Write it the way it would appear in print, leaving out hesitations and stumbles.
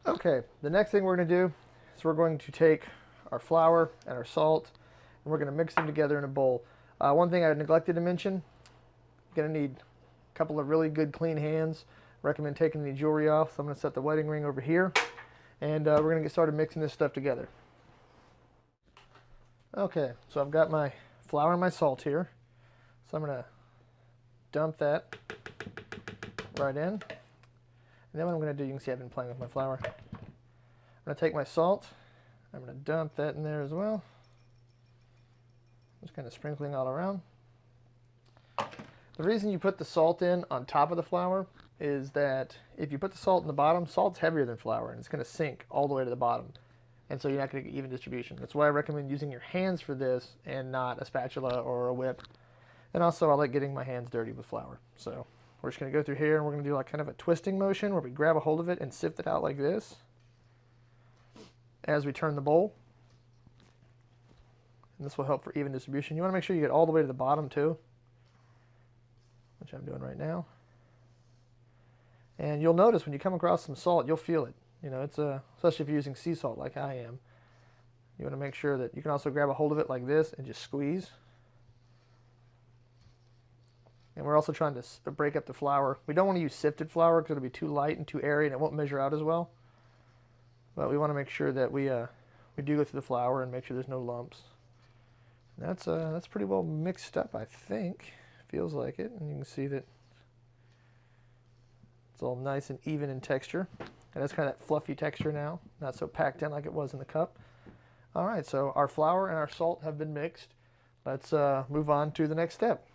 Okay, the next thing we're going to do is we're going to take our flour and our salt and we're going to mix them together in a bowl. One thing I neglected to mention, you're going to need a couple of really good clean hands. Recommend taking the jewelry off. So I'm going to set the wedding ring over here and we're going to get started mixing this stuff together. Okay, so I've got my flour and my salt here. So I'm going to dump that right in. And then what I'm going to do, you can see I've been playing with my flour. I'm going to take my salt. I'm going to dump that in there as well. Just kind of sprinkling all around. The reason you put the salt in on top of the flour is that if you put the salt in the bottom, salt's heavier than flour and it's going to sink all the way to the bottom. And so you're not going to get even distribution. That's why I recommend using your hands for this and not a spatula or a whip. And also I like getting my hands dirty with flour. So we're just going to go through here and we're going to do like kind of a twisting motion where we grab a hold of it and sift it out like this as we turn the bowl. And this will help for even distribution. You want to make sure you get all the way to the bottom too, which I'm doing right now. And you'll notice when you come across some salt, you'll feel it. You know, it's especially if you're using sea salt like I am. You want to make sure that you can also grab a hold of it like this and just squeeze. And we're also trying to break up the flour. We don't want to use sifted flour because it'll be too light and too airy and it won't measure out as well. But we want to make sure that we do go through the flour and make sure there's no lumps. And that's pretty well mixed up, I think. Feels like it. And you can see that it's all nice and even in texture. And that's kind of that fluffy texture now, not so packed in like it was in the cup. All right, so our flour and our salt have been mixed. Let's move on to the next step.